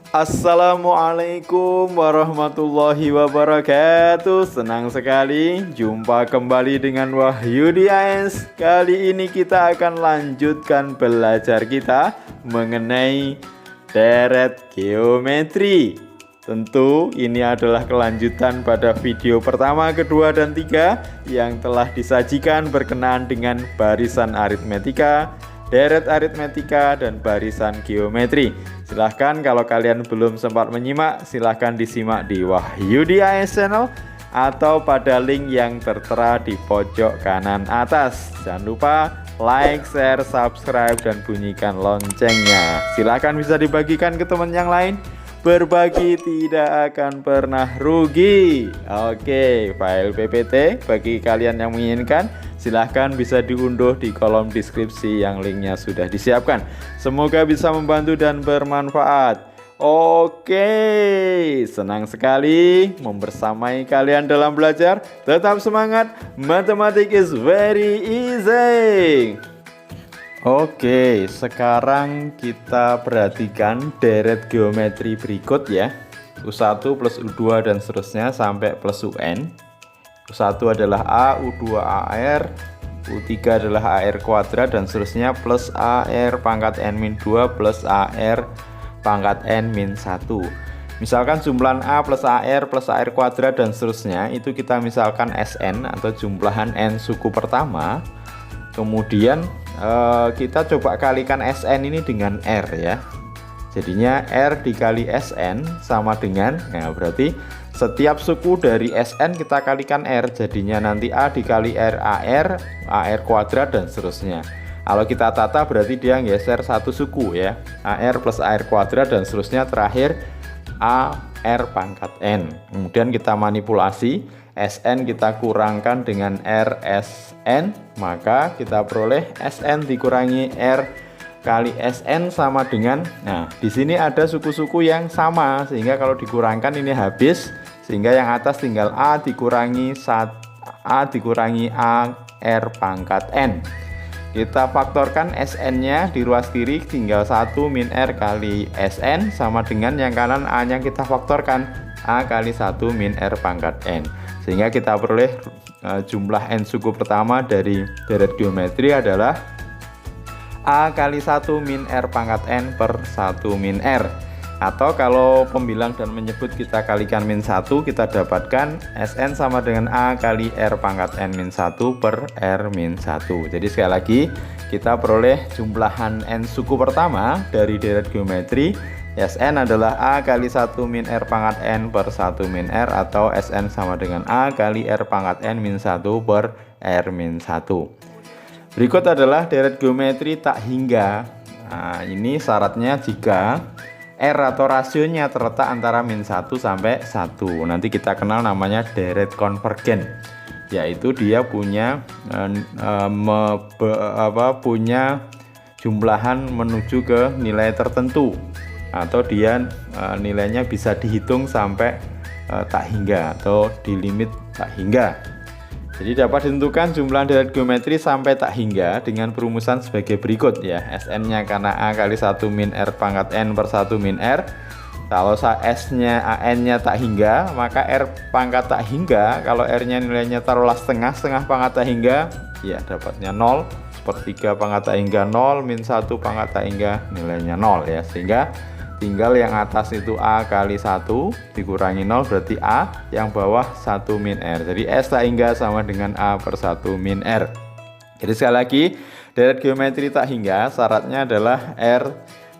Assalamualaikum warahmatullahi wabarakatuh. Senang sekali jumpa kembali dengan Wahyudi AS. Kali ini kita akan lanjutkan belajar kita mengenai deret geometri. Tentu ini adalah kelanjutan pada video pertama, kedua, dan tiga yang telah disajikan berkenaan dengan barisan aritmetika, deret aritmetika, dan barisan geometri. Silahkan kalau kalian belum sempat menyimak, silahkan disimak di Wahyudi AS Channel atau pada link yang tertera di pojok kanan atas. Jangan lupa like, share, subscribe, dan bunyikan loncengnya. Silahkan bisa dibagikan ke teman yang lain. Berbagi tidak akan pernah rugi. Oke, file PPT bagi kalian yang menginginkan, silahkan bisa diunduh di kolom deskripsi yang linknya sudah disiapkan. Semoga bisa membantu dan bermanfaat. Oke, senang sekali membersamai kalian dalam belajar. Tetap semangat, matematik is very easy. Oke, sekarang kita perhatikan deret geometri berikut ya. U1 plus U2 dan seterusnya sampai plus UN. U1 adalah A, U2 AR, U3 adalah AR kuadrat dan seterusnya plus AR pangkat N-2 plus AR pangkat N-1. Misalkan jumlahan A plus AR kuadrat dan seterusnya itu kita misalkan SN atau jumlahan N suku pertama. Kemudian kita coba kalikan SN ini dengan R ya. Jadinya R dikali SN sama dengan, nah berarti setiap suku dari SN kita kalikan R, jadinya nanti A dikali R AR kuadrat dan seterusnya. Kalau kita tata berarti dia geser satu suku ya, AR plus AR kuadrat dan seterusnya, terakhir AR pangkat N. Kemudian kita manipulasi, SN kita kurangkan dengan RSN, maka kita peroleh SN dikurangi R kali SN sama dengan, nah di sini ada suku-suku yang sama sehingga kalau dikurangkan ini habis, sehingga yang atas tinggal A dikurangi AR pangkat N. Kita faktorkan SN-nya di ruas kiri tinggal 1 min R kali SN sama dengan yang kanan A-nya kita faktorkan A kali 1 min R pangkat N. Sehingga kita peroleh jumlah N suku pertama dari deret geometri adalah A kali 1 min R pangkat N per 1 min R. Atau kalau pembilang dan menyebut kita kalikan min 1, kita dapatkan SN sama dengan A kali R pangkat N-1 per R-1. Jadi sekali lagi kita peroleh jumlahan N suku pertama dari deret geometri. SN adalah A kali 1 min R pangkat N per 1 min R, atau SN sama dengan A kali R pangkat N-1 per R-1. Berikut adalah deret geometri tak hingga. Nah, ini syaratnya jika R atau rasionya terletak antara min 1 sampai 1. Nanti kita kenal namanya deret konvergen, yaitu dia punya punya jumlahan menuju ke nilai tertentu, atau dia nilainya bisa dihitung sampai tak hingga atau di limit tak hingga. Jadi dapat ditentukan jumlah deret geometri sampai tak hingga dengan perumusan sebagai berikut ya. SN-nya karena A kali 1 min R pangkat N per 1 min R. Kalau S-nya AN-nya tak hingga, maka R pangkat tak hingga, kalau R-nya nilainya taruhlah setengah pangkat tak hingga, ya dapatnya 0. Sepertiga pangkat tak hingga 0, min 1 pangkat tak hingga, nilainya 0 ya. Sehingga tinggal yang atas itu A kali 1 dikurangi 0, berarti A, yang bawah 1 min R. Jadi S tak hingga sama dengan A per 1 min R. Jadi sekali lagi, deret geometri tak hingga syaratnya adalah R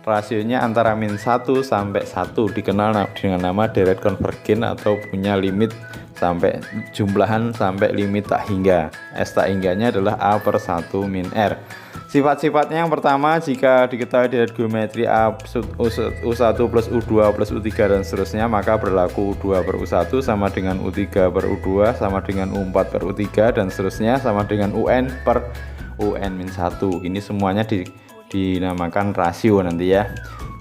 rasionya antara min 1 sampai 1, dikenal dengan nama deret konvergen atau punya limit sampai jumlahan sampai limit tak hingga. S tak hingganya adalah A per 1 min R. Sifat-sifatnya yang pertama, jika diketahui deret geometri A U1 plus U2 plus U3 dan seterusnya, maka berlaku U2 per U1 sama dengan U3 per U2 sama dengan U4 per U3 dan seterusnya sama dengan UN per UN-1. Ini semuanya dinamakan rasio nanti ya.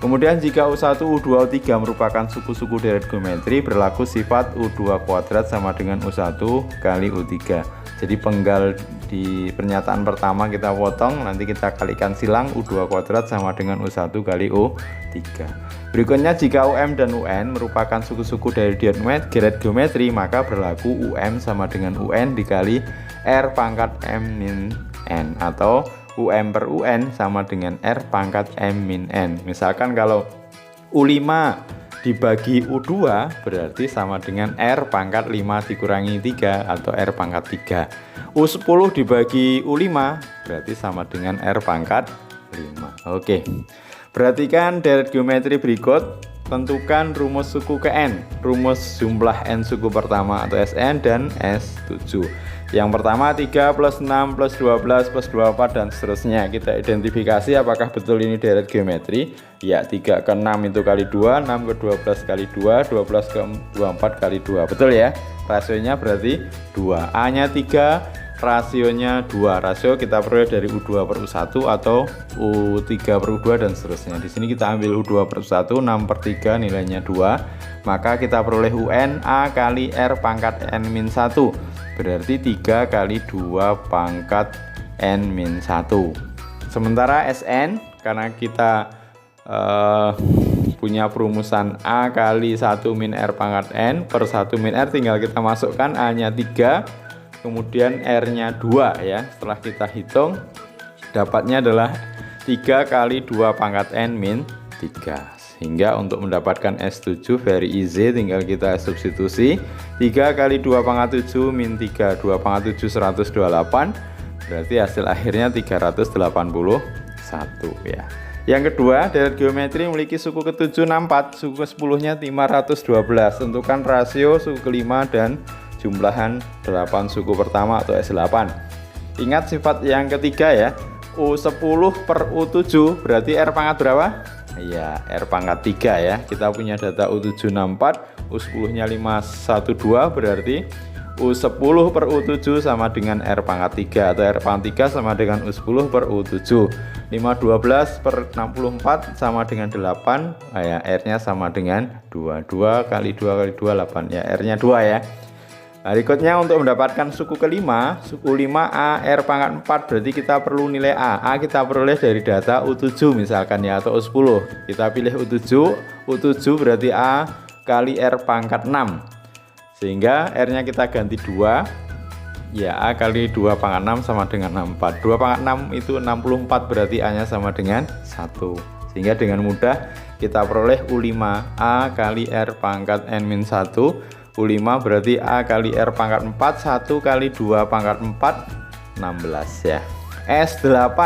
Kemudian jika U1, U2, U3 merupakan suku-suku deret geometri, berlaku sifat U2 kuadrat sama dengan U1 kali U3. Jadi penggal di pernyataan pertama kita potong, nanti kita kalikan silang U2 kuadrat sama dengan U1 kali U3. Berikutnya jika UM dan UN merupakan suku-suku dari deret geometri, maka berlaku UM sama dengan UN dikali R pangkat M min N, atau UM per UN sama dengan R pangkat M min N. Misalkan kalau U5 dibagi U2 berarti sama dengan R pangkat 5 dikurangi 3 atau R pangkat 3. U10 dibagi U5 berarti sama dengan R pangkat 5. Oke. Perhatikan deret geometri berikut. Tentukan rumus suku ke N, rumus jumlah N suku pertama atau Sn dan S7. Yang pertama 3 plus 6 plus 12 plus 24 dan seterusnya. Kita identifikasi apakah betul ini deret geometri. Ya, 3 ke 6 itu kali 2, 6 ke 12 kali 2, 12 ke 24 kali 2. Betul ya? Rasionya berarti 2. A nya 3, rasionya 2. Rasio kita peroleh dari U2 per U1 atau U3 per U2 dan seterusnya. Di sini kita ambil U2 per U1, 6 per 3 nilainya 2. Maka kita peroleh UN A kali R pangkat N-1. Berarti 3 kali 2 pangkat N-1. Sementara Sn, karena kita punya perumusan A kali 1 min R pangkat N per 1 min R, tinggal kita masukkan A nya 3, kemudian R nya 2 ya. Setelah kita hitung, dapatnya adalah 3 kali 2 pangkat N min 3. Sehingga untuk mendapatkan S7 very easy, tinggal kita substitusi. 3 kali 2 pangkat 7 min 3, 2 pangkat 7 128. Berarti hasil akhirnya 381 ya. Yang kedua, deret geometri memiliki suku ke-7 64, suku ke-10 nya 512. Tentukan rasio suku ke-5 dan jumlahan 8 suku pertama atau S8. Ingat sifat yang ketiga ya, U10 per U7 berarti R pangkat berapa? Ya, R pangkat 3 ya. Kita punya data U7 64, U10 nya 512, berarti U10 per U7 sama dengan R pangkat 3, atau R pangkat 3 sama dengan U10 per U7. 512 per 64 sama dengan 8, ya, R nya sama dengan 2. 2 kali 2 kali 2 8 ya, R nya 2 ya. Nah, berikutnya untuk mendapatkan suku kelima, suku 5A R pangkat 4, berarti kita perlu nilai A. A kita peroleh dari data U7 misalkan ya, atau U10. Kita pilih U7, U7 berarti A kali R pangkat 6. Sehingga R-nya kita ganti 2. Ya, A kali 2 pangkat 6 sama dengan 64. 2 pangkat 6 itu 64, berarti A-nya sama dengan 1. Sehingga dengan mudah kita peroleh U5 A kali R pangkat N-1. U5 berarti A kali R pangkat 4, 1 kali 2 pangkat 4, 16 ya. S8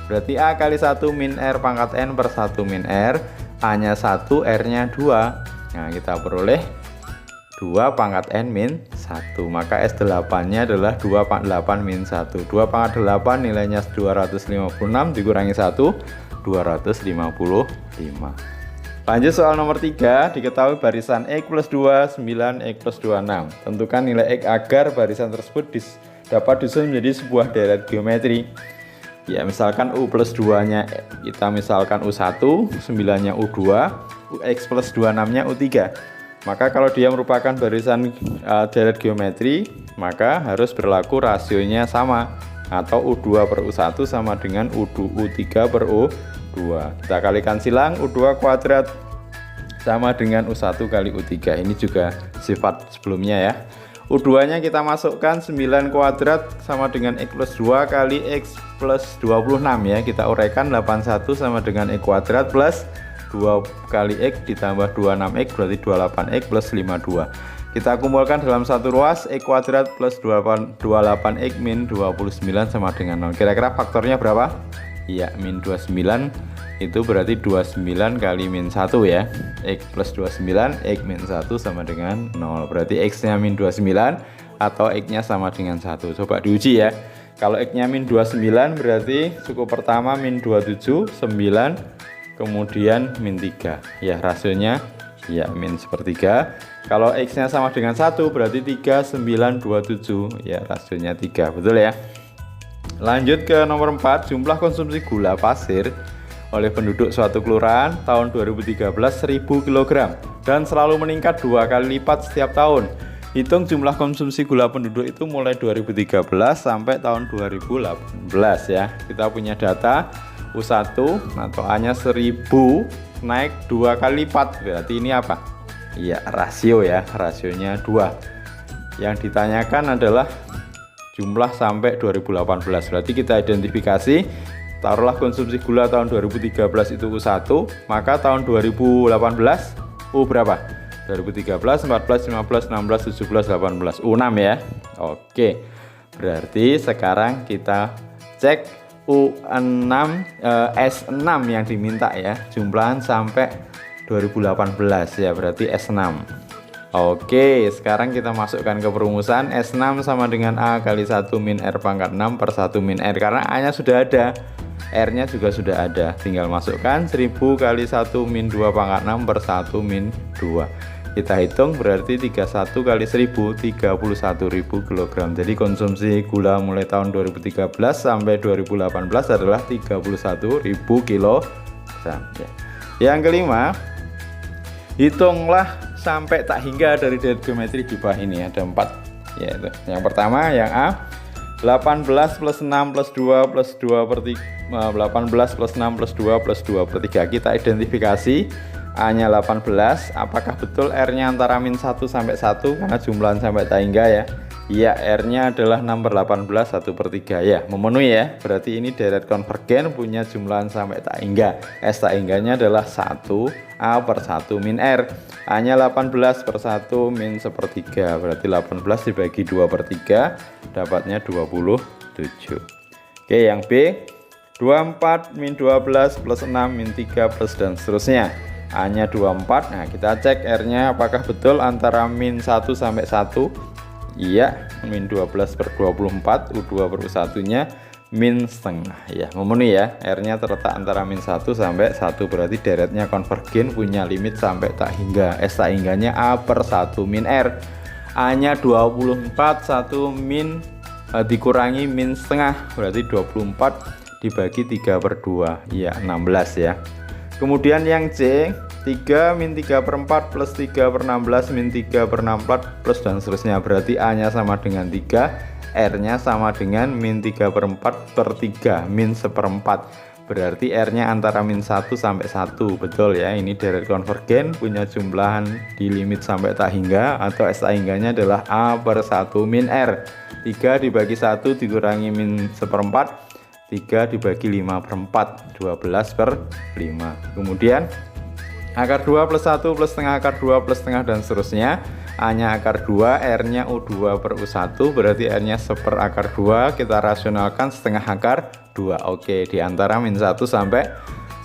berarti A kali 1 min R pangkat N per 1 min R. A nya 1, R nya 2. Nah, kita peroleh 2 pangkat N min 1. Maka S8 nya adalah 2 pangkat 8 min 1. 2 pangkat 8 nilainya 256 dikurangi 1, 255. Lanjut soal nomor 3, diketahui barisan X plus 2, 9, X plus 26. Tentukan nilai X agar barisan tersebut dapat disusun menjadi sebuah deret geometri. Ya, misalkan U plus 2-nya kita misalkan U1, 9-nya U2, X plus 26-nya U3. Maka kalau dia merupakan barisan deret geometri, maka harus berlaku rasionya sama, atau U2 per U1 sama dengan U3 per U2. Kita kalikan silang, U2 kuadrat sama dengan U1 kali U3. Ini juga sifat sebelumnya ya. U2 nya kita masukkan 9 kuadrat sama dengan X plus 2 kali X plus 26 ya. Kita uraikan 81 sama dengan X kuadrat plus 2 kali X ditambah 26X berarti 28X plus 52. Kita kumpulkan dalam satu ruas, X kuadrat plus 28X min 29 sama dengan 0. Kira-kira faktornya berapa? Ya, min 29 itu berarti 29 kali min 1 ya. X plus 29, X min 1 sama dengan 0. Berarti X nya min 29 atau X nya sama dengan 1. Coba diuji ya. Kalau X nya min 29 berarti suku pertama min 27, 9, kemudian min 3. Ya, rasionya ya min sepertiga. Kalau X nya sama dengan 1 berarti 3, 9, 27. Ya, rasionya 3. Betul ya. Lanjut ke nomor 4, jumlah konsumsi gula pasir oleh penduduk suatu kelurahan tahun 2013 1000 kg dan selalu meningkat 2 kali lipat setiap tahun. hitung jumlah konsumsi gula penduduk itu mulai 2013 sampai tahun 2018 ya. Kita punya data U1 atau A-nya 1000 naik 2 kali lipat. Berarti ini apa? Iya, rasio ya, rasionya 2. Yang ditanyakan adalah jumlah sampai 2018. Berarti kita identifikasi, taruhlah konsumsi gula tahun 2013 itu U1, maka tahun 2018 U berapa? 2013, 14, 15, 16, 17, 18 U6 ya. Oke. Berarti sekarang kita cek U6 S6 yang diminta ya, jumlahan sampai 2018 ya, berarti S6. Oke, sekarang kita masukkan ke perumusan. S6 sama dengan A kali 1 min R pangkat 6 per 1 min R. Karena A-nya sudah ada, R-nya juga sudah ada. Tinggal masukkan 1000 kali 1 min 2 pangkat 6 per 1 min 2. Kita hitung berarti 31 kali 1000, 31.000 kg. Jadi konsumsi gula mulai tahun 2013 sampai 2018 adalah 31.000 kg. Ya. Yang kelima, hitunglah sampai tak hingga dari deret geometri di bawah ini. Ada 4 yaitu yang pertama yang A, 18 plus 6 plus 2 plus 2 per 3, 18 plus 6 plus 2 plus 2 per 3. Kita identifikasi A nya 18, apakah betul R nya antara min 1 sampai 1 karena jumlahan sampai tak hingga ya. Iya, R nya adalah 6 per 18 1 per 3 ya, memenuhi ya. Berarti ini deret konvergen punya jumlahan sampai tak hingga. S tak hingganya adalah 1 A per 1 min R. A nya 18 per 1 min 1/3, berarti 18 dibagi 2 per 3 dapatnya 27. Oke, yang B, 24 min 12 plus 6 min 3 plus dan seterusnya. A nya 24. Nah, kita cek R nya apakah betul antara min 1 sampai 1. Iya, min 12 per 24, U2 per U1 nya min setengah ya, memenuhi ya. R nya terletak antara min 1 sampai 1, berarti deretnya konvergen punya limit sampai tak hingga. S tak hingganya A per 1 min R. A nya 24, 1 min dikurangi min setengah, berarti 24 dibagi 3 per 2 ya, 16 ya. Kemudian yang C, 3 min 3 per 4 plus 3 per 16 min 3 per 64 plus dan seterusnya. Berarti A nya sama dengan 3, R nya sama dengan min 3 per 4 per 3 min 1/4. Berarti R nya antara min 1 sampai 1. Betul ya, ini deret konvergen punya jumlahan di limit sampai tak hingga, atau S tak hingganya adalah A per 1 min R. 3 dibagi 1 dikurangi min 1/4, 3 dibagi 5 per 4, 12 per 5. Kemudian akar 2 plus 1 plus setengah akar 2 plus setengah dan seterusnya. A nya akar 2, R nya U2 per U1, berarti R nya 1 per akar 2. Kita rasionalkan setengah akar 2. Oke, di antara min 1 sampai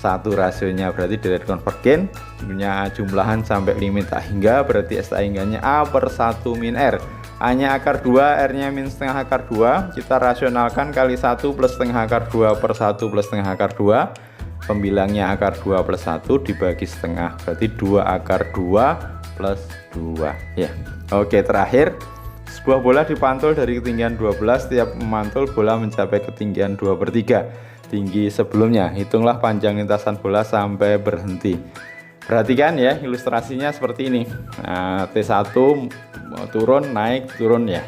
1 rasionya, berarti deret konvergen punya jumlahan sampai limit tak hingga, berarti S tak hingganya A per 1 min R. A nya akar 2, R nya min setengah akar 2. Kita rasionalkan kali 1 plus setengah akar 2 per 1 plus setengah akar 2. Pembilangnya akar 2 plus 1 dibagi setengah, berarti 2 akar 2 plus 2 ya. Oke, terakhir, sebuah bola dipantul dari ketinggian 12. Setiap memantul bola mencapai ketinggian 2 per 3 tinggi sebelumnya. Hitunglah panjang lintasan bola sampai berhenti. Perhatikan ya, ilustrasinya seperti ini. Nah, T1 turun, naik, turun ya.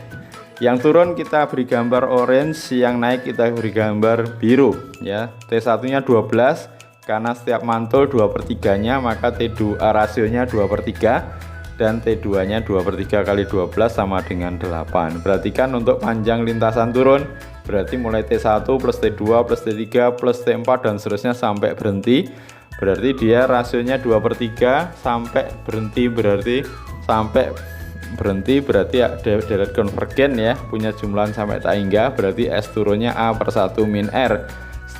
Yang turun kita beri gambar orange, yang naik kita beri gambar biru ya. T1 nya 12, karena setiap mantul 2 per 3 nya, maka T2 rasionya 2 per 3, dan T2 nya 2 per 3 kali 12 sama dengan 8. Perhatikan untuk panjang lintasan turun, berarti mulai T1 plus T2 plus T3 plus T4 dan seterusnya sampai berhenti. Berarti dia rasionya 2 per 3 sampai berhenti, berarti sampai berhenti berarti deret konvergen ya, punya jumlahan sampai tak hingga, berarti S turunnya A per 1 min R.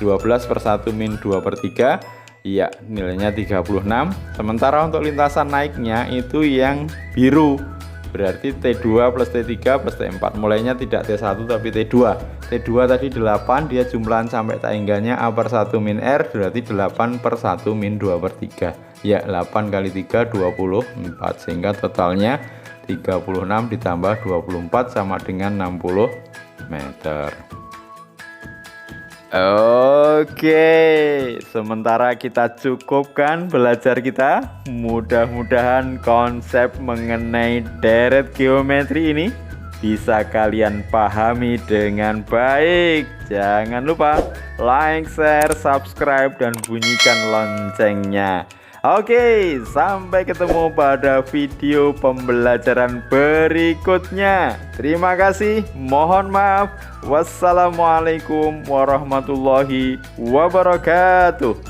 12 per 1 min 2 per 3 iya, nilainya 36. Sementara untuk lintasan naiknya itu yang biru, berarti T2 plus T3 plus T4, mulainya tidak T1 tapi T2. T2 tadi 8, dia jumlahan sampai tak hingganya A per 1 min R, berarti 8 per 1 min 2 per 3 ya, 8 kali 3 24, sehingga totalnya 36 ditambah 24 sama dengan 60 meter. Oke, sementara kita cukupkan belajar kita. Mudah-mudahan konsep mengenai deret geometri ini bisa kalian pahami dengan baik. Jangan lupa like, share, subscribe, dan bunyikan loncengnya. Oke, sampai ketemu pada video pembelajaran berikutnya. Terima kasih, mohon maaf. Wassalamualaikum warahmatullahi wabarakatuh.